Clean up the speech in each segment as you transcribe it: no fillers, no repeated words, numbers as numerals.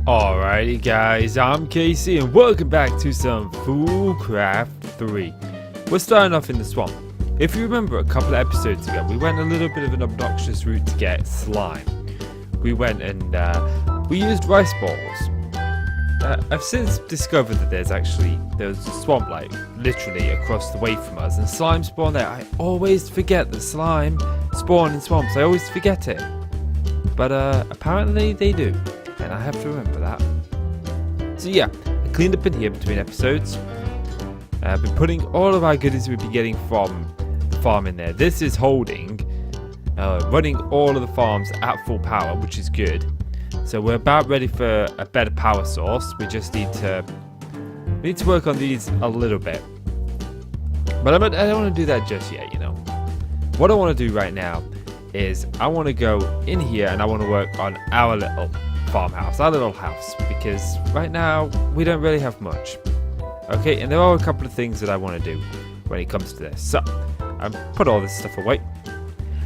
Alrighty guys, I'm Casey and welcome back to some Foolcraft 3. We're starting off in the swamp. If you remember a couple of episodes ago, we went a little bit of an obnoxious route to get slime. We went and we used rice balls. I've since discovered that there's a swamp like literally across the way from us and slime spawn there. I always forget that slime spawn in swamps, I always forget it. But apparently they do. And I have to remember that. So yeah, I cleaned up in here between episodes. I've been putting all of our goodies we've been getting from the farm in there. This is holding, running all of the farms at full power, which is good. So we're about ready for a better power source. We just need to work on these a little bit. But I don't want to do that just yet, you know. What I want to do right now is I want to go in here and I want to work on our little farmhouse, our little house, because right now we don't really have much. Okay, and there are a couple of things that I want to do when it comes to this. So I put all this stuff away,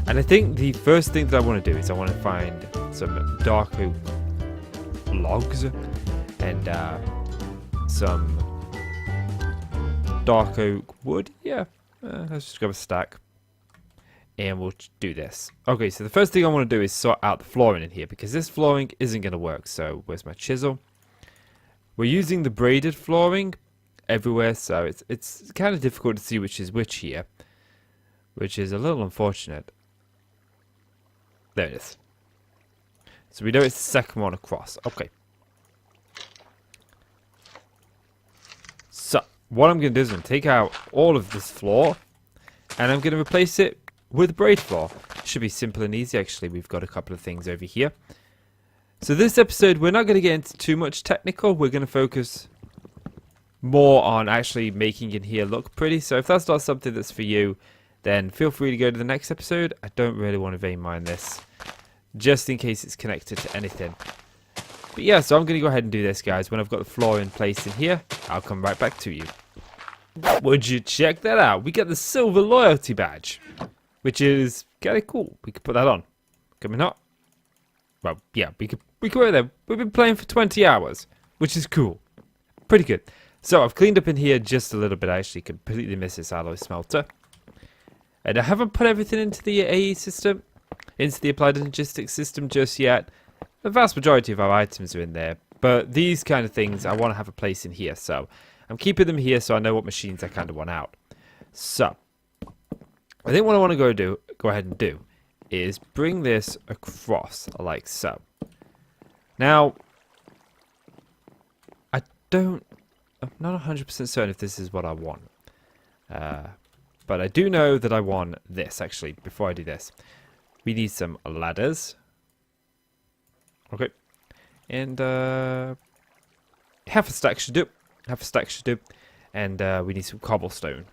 and I think the first thing that I want to do is I want to find some dark oak logs and some dark oak wood. Yeah, let's just grab a stack. And we'll do this. Okay, so the first thing I want to do is sort out the flooring in here because this flooring isn't going to work. So where's my chisel? We're using the braided flooring everywhere, so it's kind of difficult to see which is which here, which is a little unfortunate. There it is. So we know it's the second one across. Okay. So what I'm going to do is I'm going to take out all of this floor and I'm going to replace it with braid floor. Should be simple and easy. Actually, we've got a couple of things over here. So this episode, we're not going to get into too much technical. We're going to focus more on actually making in here look pretty. So if that's not something that's for you, then feel free to go to the next episode. I don't really want to vein mine this, just in case it's connected to anything. But yeah, so I'm going to go ahead and do this, guys. When I've got the floor in place in here, I'll come right back to you. Would you check that out? We get the silver loyalty badge, which is kind of cool. We could put that on. Can we not? Well, yeah, we could wear that. We've been playing for 20 hours, which is cool. Pretty good. So I've cleaned up in here just a little bit. I actually completely missed this alloy smelter. And I haven't put everything into the AE system, into the applied logistics system just yet. The vast majority of our items are in there. But these kind of things, I want to have a place in here. So I'm keeping them here so I know what machines I kind of want out. So I think what I want to go ahead and do is bring this across like so. Now, I'm not 100% certain if this is what I want. But I do know that I want this, actually. Before I do this, we need some ladders. Okay. And half a stack should do. Half a stack should do. And we need some cobblestone.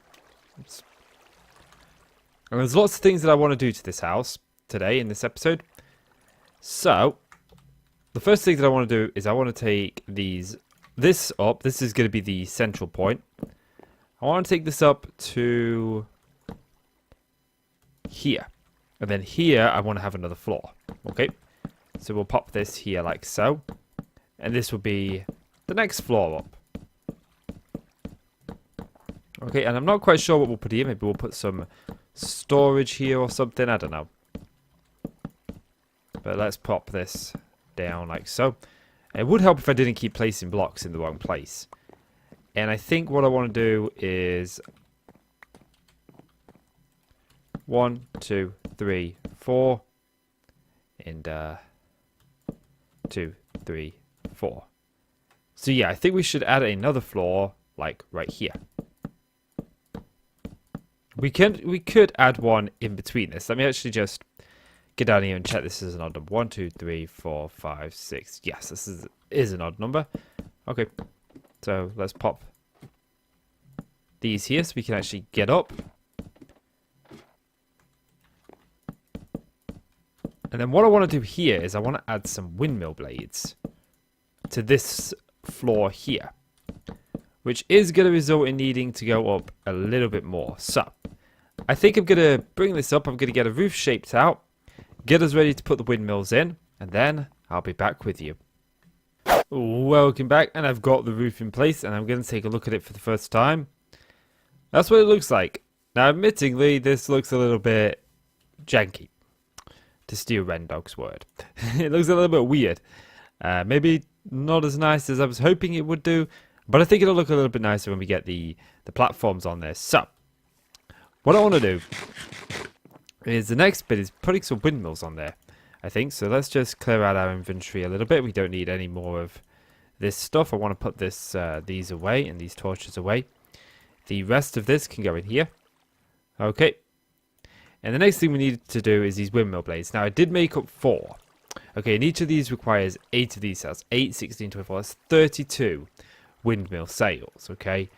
And there's lots of things that I want to do to this house today in this episode. So, the first thing that I want to do is I want to take this up. This is going to be the central point. I want to take this up to here. And then here, I want to have another floor. Okay? So we'll pop this here like so. And this will be the next floor up. Okay, and I'm not quite sure what we'll put here. Maybe we'll put some storage here or something. I don't know. But let's pop this down like so. It would help if I didn't keep placing blocks in the wrong place. And I think what I want to do is 1, 2, 3, 4. And 2, 3, 4. So yeah, I think we should add another floor like right here. We could add one in between this. Let me actually just get down here and check this is an odd number. 1, 2, 3, 4, 5, 6. Yes, this is an odd number. Okay, so let's pop these here so we can actually get up. And then what I want to do here is I want to add some windmill blades to this floor here, which is going to result in needing to go up a little bit more. So I think I'm going to bring this up. I'm going to get a roof shaped out, get us ready to put the windmills in, and then I'll be back with you. Welcome back, and I've got the roof in place, and I'm going to take a look at it for the first time. That's what it looks like. Now, admittingly, this looks a little bit janky, to steal Rendog's word. It looks a little bit weird. Maybe not as nice as I was hoping it would do, but I think it'll look a little bit nicer when we get the platforms on there. So, what I want to do is the next bit is putting some windmills on there, I think. So let's just clear out our inventory a little bit. We don't need any more of this stuff. I want to put this these away and these torches away. The rest of this can go in here. Okay. And the next thing we need to do is these windmill blades. Now, I did make up 4. Okay, and each of these requires 8 of these cells. 8, 16, 24. That's 32 windmill sails, okay?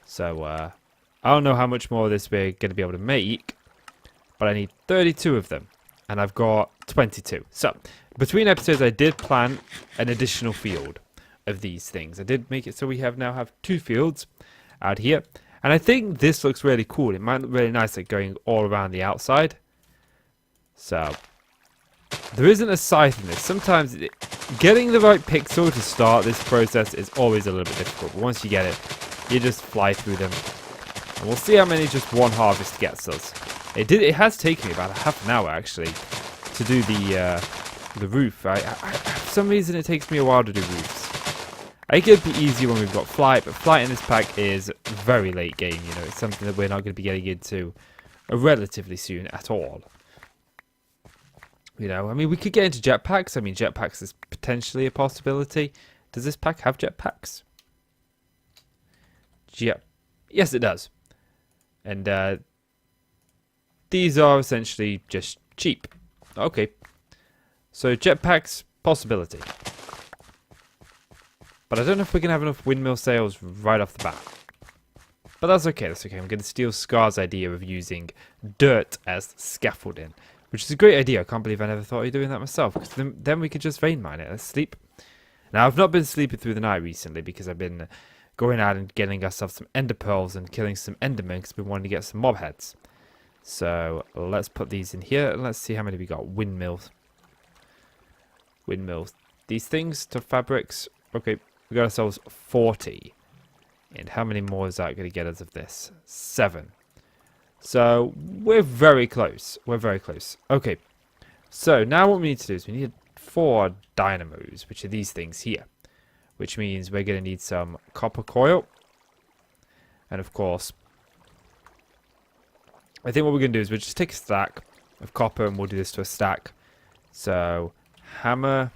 So, I don't know how much more of this we're going to be able to make, but I need 32 of them. And I've got 22. So, between episodes, I did plant an additional field of these things. I did make it so we now have 2 fields out here. And I think this looks really cool. It might look really nice, like going all around the outside. So, there isn't a scythe in this. Sometimes getting the right pixel to start this process is always a little bit difficult. But once you get it, you just fly through them. And we'll see how many just one harvest gets us. It has taken me about half an hour, actually, to do the roof. For some reason, it takes me a while to do roofs. I think it'd be easier when we've got flight, but flight in this pack is very late game, you know. It's something that we're not going to be getting into relatively soon at all. You know, I mean, we could get into jetpacks. I mean, jetpacks is potentially a possibility. Does this pack have jetpacks? Yes, it does. And these are essentially just cheap. Okay. So jetpacks, possibility. But I don't know if we're going to have enough windmill sails right off the bat. But that's okay, that's okay. I'm going to steal Scar's idea of using dirt as scaffolding. Which is a great idea. I can't believe I never thought of doing that myself. Because then we could just vein mine it. Let's sleep. Now, I've not been sleeping through the night recently because I've been going out and getting ourselves some ender pearls and killing some endermen because we wanted to get some mob heads. So, let's put these in here and let's see how many we got. Windmills. Windmills. These things to fabrics. Okay. We got ourselves 40. And how many more is that going to get us of this? 7. So, we're very close. We're very close. Okay. So, now what we need to do is we need 4 dynamos, which are these things here. Which means we're going to need some copper coil. And of course, I think what we're going to do is we'll just take a stack of copper and we'll do this to a stack. So, hammer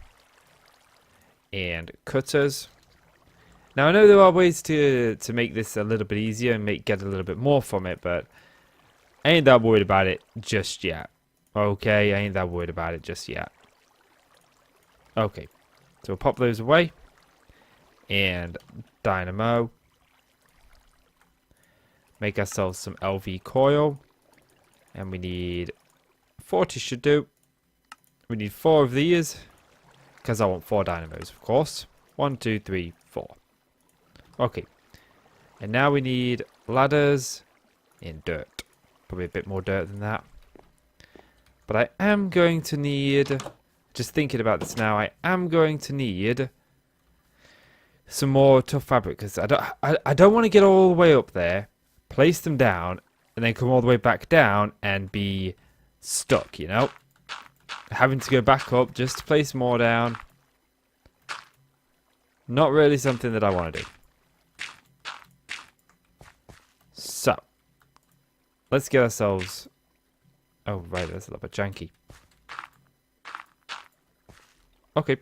and cutters. Now, I know there are ways to make this a little bit easier and get a little bit more from it, but I ain't that worried about it just yet. Okay, I ain't that worried about it just yet. Okay, so we'll pop those away. And dynamo. Make ourselves some LV coil. And we need 40 should do. We need 4 of these. Because I want 4 dynamos, of course. 1, 2, 3, 4. Okay. And now we need ladders and dirt. Probably a bit more dirt than that. But I am going to need, just thinking about this now, I am going to need some more tough fabric. Because I don't want to get all the way up there, place them down, and then come all the way back down and be stuck, you know? Having to go back up just to place more down. Not really something that I want to do. So, let's get ourselves... Oh, right, that's a little bit janky. Okay.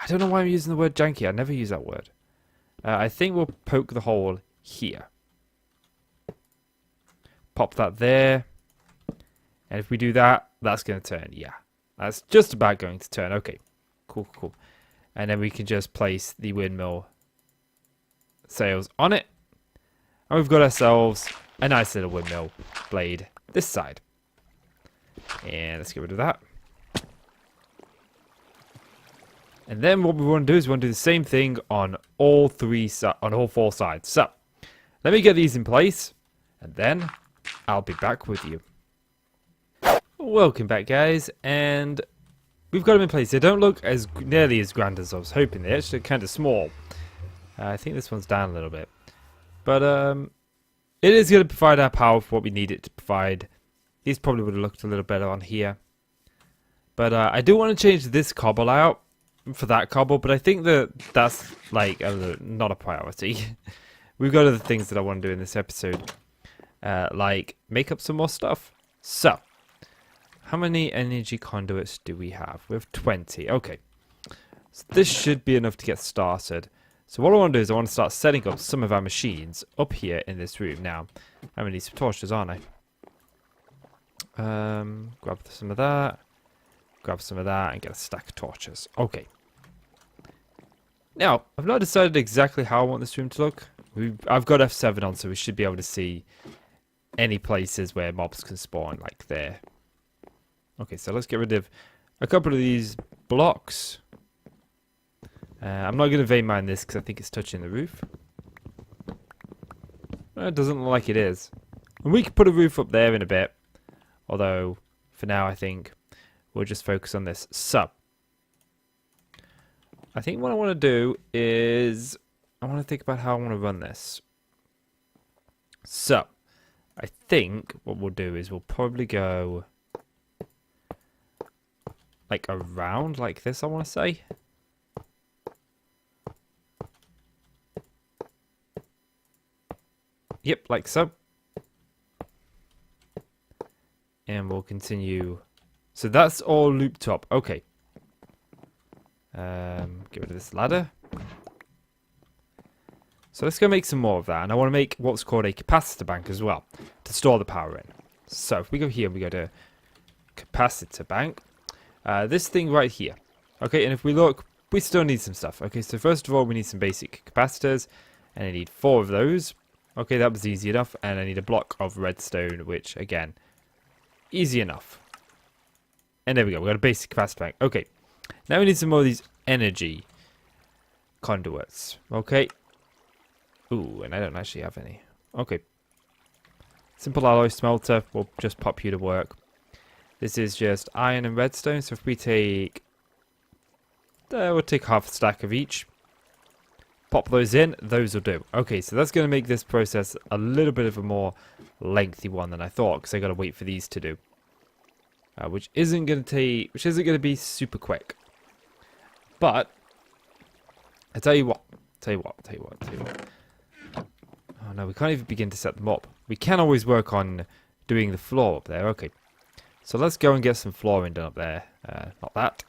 I don't know why I'm using the word janky. I never use that word. I think we'll poke the hole here. Pop that there. And if we do that, that's going to turn. Yeah, that's just about going to turn. Okay, cool, cool. And then we can just place the windmill sails on it. And we've got ourselves a nice little windmill blade this side. And let's get rid of that. And then what we want to do is we want to do the same thing on all 4 sides. So, let me get these in place. And then I'll be back with you. Welcome back, guys. And we've got them in place. They don't look as nearly as grand as I was hoping. They're actually kind of small. I think this one's down a little bit. But it is going to provide our power for what we need it to provide. These probably would have looked a little better on here. But I do want to change this cobble out for that cobble. But I think that's like not a priority. We've got other things that I want to do in this episode. Like make up some more stuff. So, how many energy conduits do we have? We have 20. Okay. So this should be enough to get started. So what I want to do is I want to start setting up some of our machines up here in this room. Now, I'm going to need some torches, aren't I? Grab some of that. Grab some of that and get a stack of torches. Okay. Now, I've not decided exactly how I want this room to look. I've got F7 on, so we should be able to see any places where mobs can spawn, like there. Okay, so let's get rid of a couple of these blocks. I'm not going to vein mine this because I think it's touching the roof. It doesn't look like it is. And we could put a roof up there in a bit. Although, for now, I think we'll just focus on this. So, I think what I want to do is I want to think about how I want to run this. So, I think what we'll do is we'll probably go like around like this, I want to say. Yep, like so. And we'll continue. So that's all looped up. Okay. Get rid of this ladder. So let's go make some more of that. And I want to make what's called a capacitor bank as well to store the power in. So if we go here, we go to capacitor bank. This thing right here. Okay, and if we look, we still need some stuff. Okay, so first of all, we need some basic capacitors. And I need 4 of those. Okay, that was easy enough. And I need a block of redstone, which, again, easy enough. And there we go. We've got a basic capacitor bank. Okay. Now we need some more of these energy conduits. Okay. Ooh, and I don't actually have any. Okay. Simple alloy smelter. We'll just pop you to work. This is just iron and redstone. So if we take... we'll take half a stack of each. Pop those in, those will do. Okay, so that's going to make this process a little bit of a more lengthy one than I thought, because I got to wait for these to do, which isn't going to be super quick. But I tell you what. Oh no, we can't even begin to set them up. We can always work on doing the floor up there. Okay, so let's go and get some flooring done up there. Not that.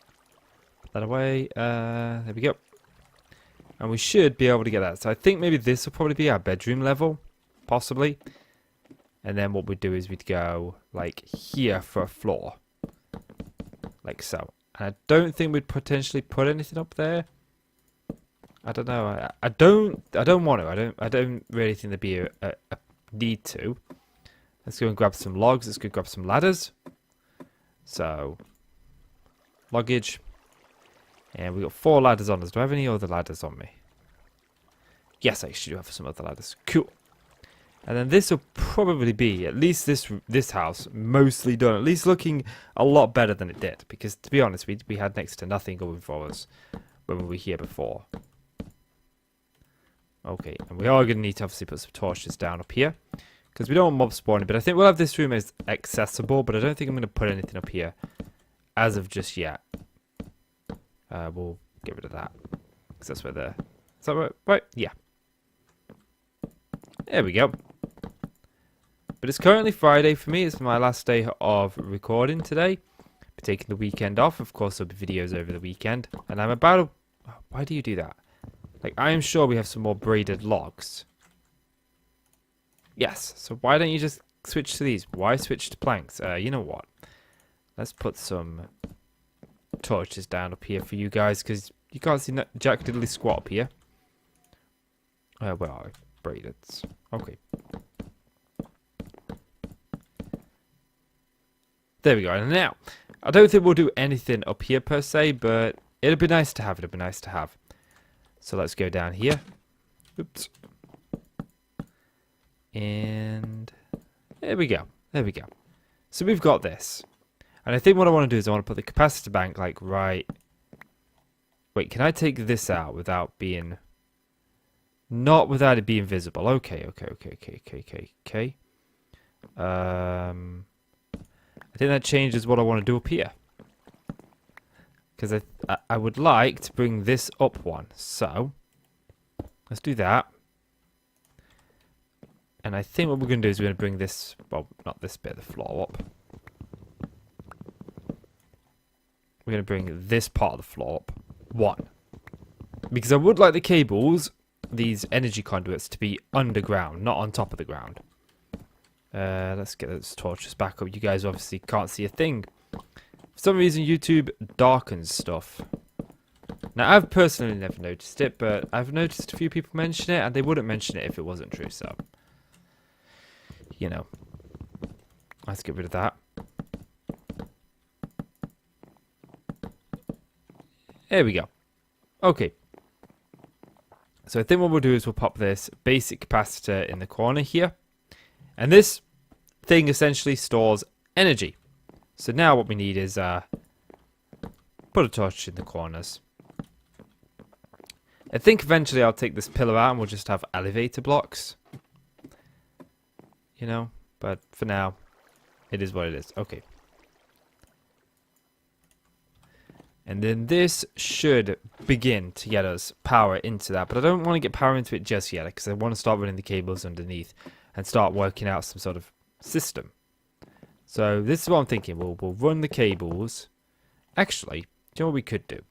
Put that away. There we go. And we should be able to get that. So I think maybe this will probably be our bedroom level. Possibly. And then what we'd do is we'd go like here for a floor. Like so. And I don't think we'd potentially put anything up there. I don't know. I don't want to. I don't really think there'd be a need to. Let's go and grab some logs. Let's go grab some ladders. So, luggage. And we've got 4 ladders on us. Do I have any other ladders on me? Yes, I actually do have some other ladders. Cool. And then this will probably be, at least this house, mostly done. At least looking a lot better than it did. Because, to be honest, we had next to nothing going for us when we were here before. Okay, and we are going to need to obviously put some torches down up here. Because we don't want mobs spawning. But I think we'll have this room as accessible. But I don't think I'm going to put anything up here as of just yet. We'll get rid of that. Because that's where the... Is that right? Yeah. There we go. But it's currently Friday for me. It's my last day of recording today. Be taking the weekend off. Of course, there'll be videos over the weekend. And I'm about to... Why do you do that? Like, I am sure we have some more braided logs. Yes. So why don't you just switch to these? Why switch to planks? You know what? Let's put some torches down up here for you guys, because you can't see Jack diddly squat up here. Where are we? Braided. Okay. There we go. And now, I don't think we'll do anything up here per se, but it'll be nice to have. It'll be nice to have. So let's go down here. Oops. And there we go. There we go. So we've got this. And I think what I want to do is I want to put the capacitor bank like right... Wait, can I take this out without being... Not without it being visible. Okay. I think that changes what I want to do up here. Because I would like to bring this up one. So, let's do that. And I think what we're going to do is we're going to bring this, well, not this bit of the floor up. We're going to bring this part of the floor up. One. Because I would like the cables, these energy conduits, to be underground, not on top of the ground. Let's get those torches back up. You guys obviously can't see a thing. For some reason, YouTube darkens stuff. Now, I've personally never noticed it, but I've noticed a few people mention it, and they wouldn't mention it if it wasn't true, so... You know. Let's get rid of that. There we go. Okay. So I think what we'll do is we'll pop this basic capacitor in the corner here. And this thing essentially stores energy. So now what we need is put a torch in the corners. I think eventually I'll take this pillar out and we'll just have elevator blocks. You know, but for now, it is what it is. Okay. And then this should begin to get us power into that. But I don't want to get power into it just yet, because I want to start running the cables underneath and start working out some sort of system. So this is what I'm thinking. We'll run the cables. Actually, do you know what we could do?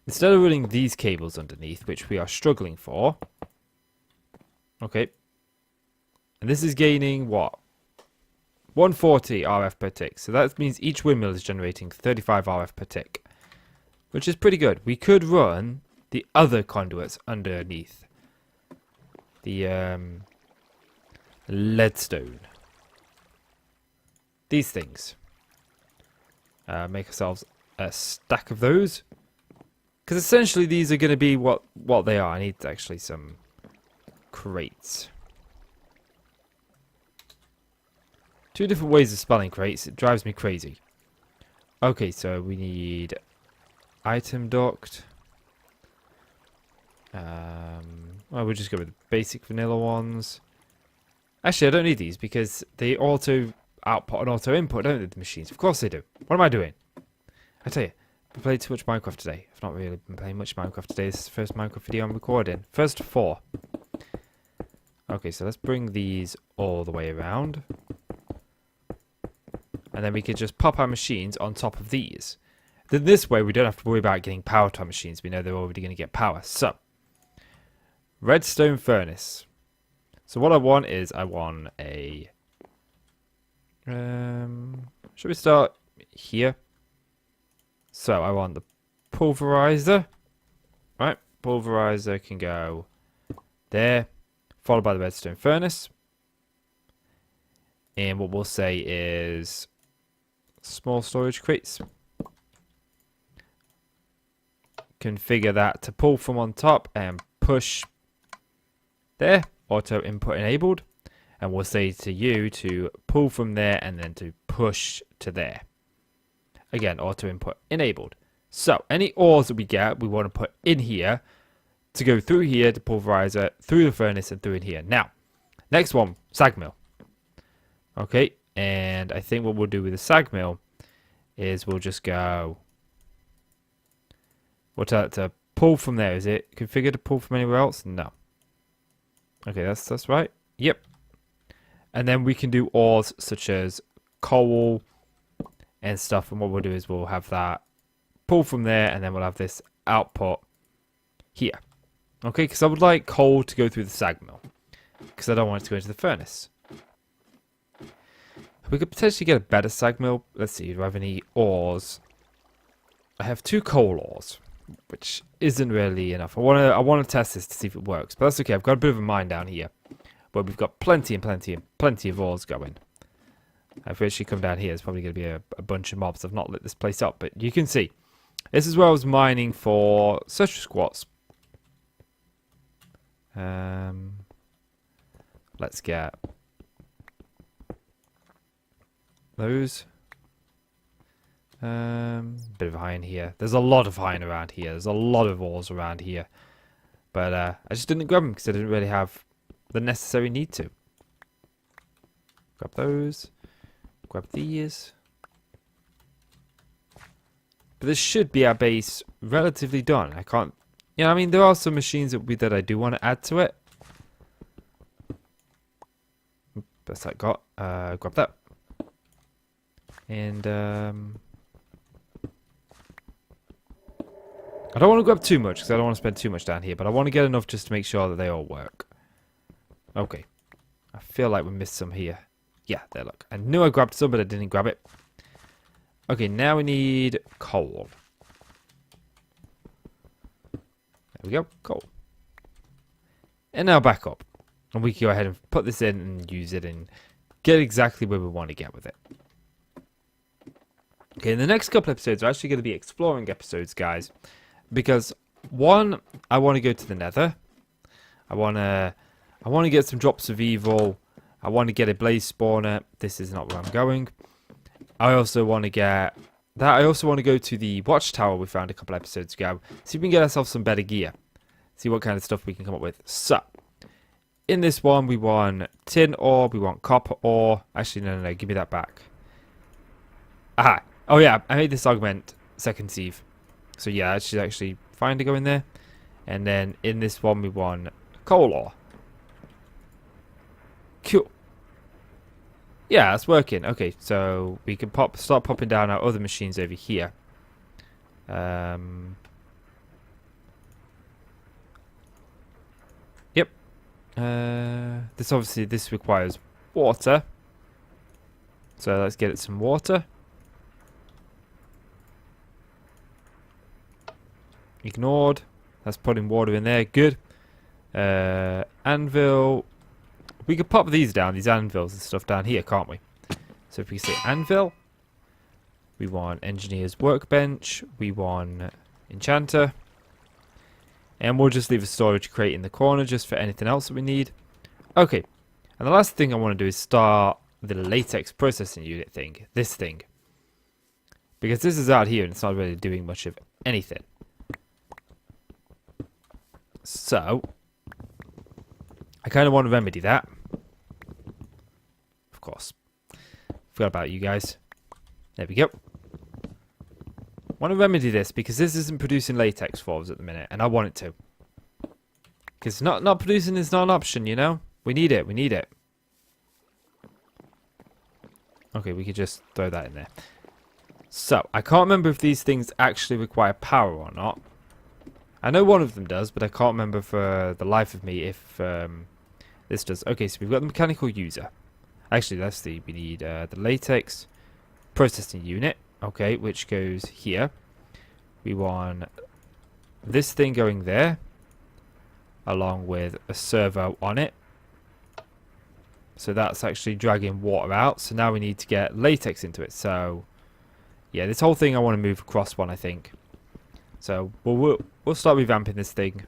Instead of running these cables underneath, which we are struggling for. Okay. And this is gaining what? 140 RF per tick. So that means each windmill is generating 35 RF per tick. Which is pretty good. We could run the other conduits underneath. The leadstone. These things. Make ourselves a stack of those. Because essentially these are going to be what they are. I need actually some crates. Two different ways of spelling crates. It drives me crazy. Okay, so we need item duct. Well, we'll just go with the basic vanilla ones. Actually, I don't need these because they auto output and auto input, don't they, the machines? Of course they do. What am I doing? I tell you, I've played too much Minecraft today. I've not really been playing much Minecraft today. This is the first Minecraft video I'm recording. First of 4. Okay, so let's bring these all the way around. And then we can just pop our machines on top of these. Then this way we don't have to worry about getting power to our machines. We know they're already going to get power. So, redstone furnace. So what I want is I want a... should we start here? So I want the pulverizer. Right, pulverizer can go there. Followed by the redstone furnace. And what we'll say is small storage crates. Configure that to pull from on top and push there. Auto input enabled. And we'll say to you to pull from there and then to push to there. Again, auto input enabled. So any ores that we get, we want to put in here to go through here to pulverizer, through the furnace and through in here. Now, next one, sag mill. Okay, and I think what we'll do with the sag mill is we'll just go... We'll tell it to pull from there. Is it configured to pull from anywhere else? No. Okay, that's right. Yep. And then we can do ores such as coal and stuff. And what we'll do is we'll have that pull from there, and then we'll have this output here. Okay, because I would like coal to go through the sag mill, because I don't want it to go into the furnace. We could potentially get a better sag mill. Let's see, do I have any ores? I have 2 coal ores, which isn't really enough. I want to test this to see if it works, but that's okay. I've got a bit of a mine down here, where we've got plenty of ores going. If we actually come down here, there's probably going to be a bunch of mobs. I've not lit this place up, but you can see. This is where I was mining for citrus quartz. Let's get those. Bit of iron here. There's a lot of iron around here. There's a lot of ores around here. But I just didn't grab them because I didn't really have the necessary need to. Grab those. Grab these. But this should be our base relatively done. I can't... Yeah, I mean, there are some machines that I do want to add to it. That's that got. Grab that. And, I don't want to grab too much because I don't want to spend too much down here. But I want to get enough just to make sure that they all work. Okay. I feel like we missed some here. Yeah, there, look. I knew I grabbed some, but I didn't grab it. Okay, now we need coal. There we go, coal. And now back up. And we can go ahead and put this in and use it and get exactly where we want to get with it. Okay, in the next couple episodes are actually going to be exploring episodes, guys. Because, one, I want to go to the nether. I want to get some drops of evil. I want to get a blaze spawner. This is not where I'm going. I also want to get that. I also want to go to the watchtower we found a couple episodes ago. See if we can get ourselves some better gear. See what kind of stuff we can come up with. So, in this one, we want tin ore. We want copper ore. Actually, no. Give me that back. Aha. Oh, yeah. I made this augment second sieve. So, yeah, that should actually fine to go in there. And then in this one, we want coal ore. Cool. Yeah, that's working. Okay, so we can start popping down our other machines over here. Yep. This requires water. So let's get it some water. Ignored. That's putting water in there. Good. Anvil. We could pop these down, these anvils and stuff down here, can't we? So if we say anvil, we want engineer's workbench, we want enchanter, and we'll just leave a storage crate in the corner just for anything else that we need. Okay, and the last thing I want to do is start the latex processing unit thing, this thing. Because this is out here and it's not really doing much of anything. So, I kind of want to remedy that. Of course. Forgot about you guys. There we go. Want to remedy this because this isn't producing latex for us at the minute, and I want it to. Because not producing is not an option, you know? We need it, we need it. Okay, we could just throw that in there. So, I can't remember if these things actually require power or not. I know one of them does, but I can't remember for the life of me if this does. Okay, so we've got the mechanical user. Actually, let's see. We need the latex processing unit. Okay, which goes here. We want this thing going there, along with a servo on it. So that's actually dragging water out. So now we need to get latex into it. So, yeah, this whole thing I want to move across one, I think. So we'll start revamping this thing.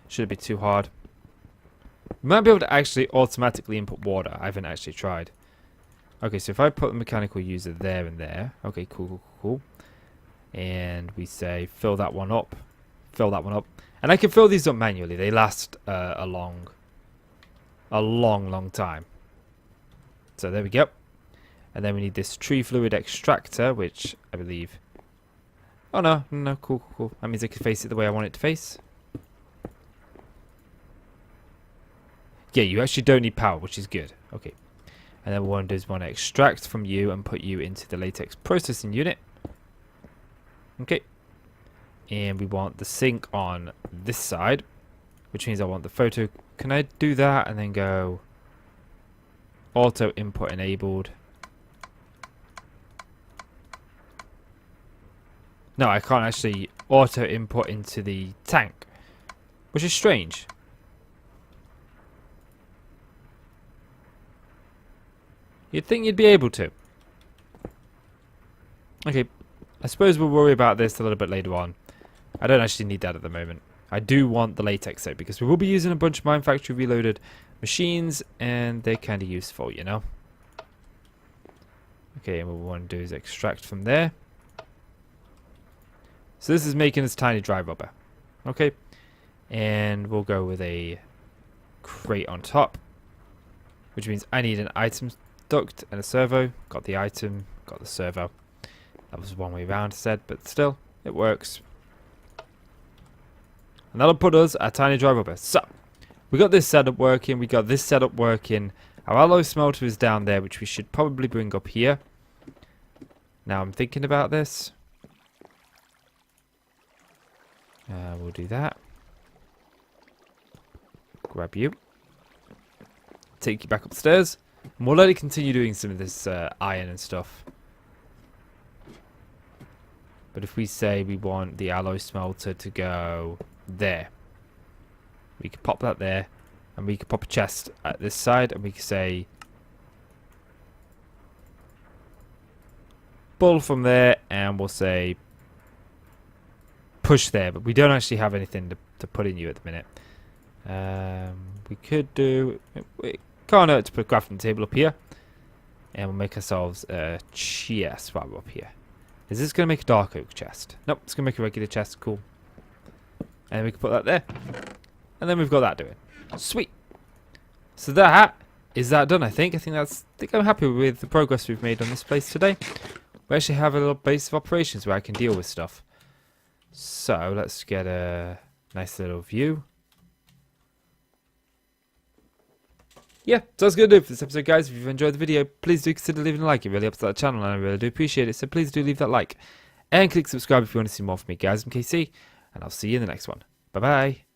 Shouldn't be too hard. We might be able to actually automatically input water. I haven't actually tried. Okay, so if I put the mechanical user there and there. Okay, cool. And we say fill that one up. Fill that one up. And I can fill these up manually. They last a long time. So there we go. And then we need this tree fluid extractor, which I believe... Oh, no, cool. That means I can face it the way I want it to face. Yeah, you actually don't need power, which is good. Okay. And then what we want to do is we want to extract from you and put you into the latex processing unit. Okay. And we want the sink on this side, which means I want the photo. Can I do that and then go auto input enabled? No, I can't actually auto input into the tank, which is strange. You'd think you'd be able to. Okay, I suppose we'll worry about this a little bit later on. I don't actually need that at the moment. I do want the latex though, because we will be using a bunch of Mine Factory Reloaded machines, and they're kind of useful, you know? Okay, and what we want to do is extract from there. So this is making this tiny dry rubber. Okay, and we'll go with a crate on top, which means I need an item duct and a servo. Got the item, got the servo. That was one way around, I said, but still, it works. And that'll put us at tiny dry rubber. So, we got this setup working, we got this setup working. Our alloy smelter is down there, which we should probably bring up here. Now I'm thinking about this. We'll do that. Grab you. Take you back upstairs. And we'll let it continue doing some of this iron and stuff. But if we say we want the alloy smelter to go there, we could pop that there. And we could pop a chest at this side. And we could say pull from there. And we'll say push there. But we don't actually have anything to put in you at the minute. We could do... We can't hurt to put a crafting table up here. And we'll make ourselves a chest while we're up here. Is this going to make a dark oak chest? Nope, it's going to make a regular chest. Cool. And we can put that there. And then we've got that doing. Sweet. So that is that done, I think. I think I'm happy with the progress we've made on this place today. We actually have a little base of operations where I can deal with stuff. So let's get a nice little view. Yeah, so that's going to do it for this episode, guys. If you've enjoyed the video, please do consider leaving a like. It really helps out the channel, and I really do appreciate it. So please do leave that like. And click subscribe if you want to see more from me, guys. I'm KC, and I'll see you in the next one. Bye-bye.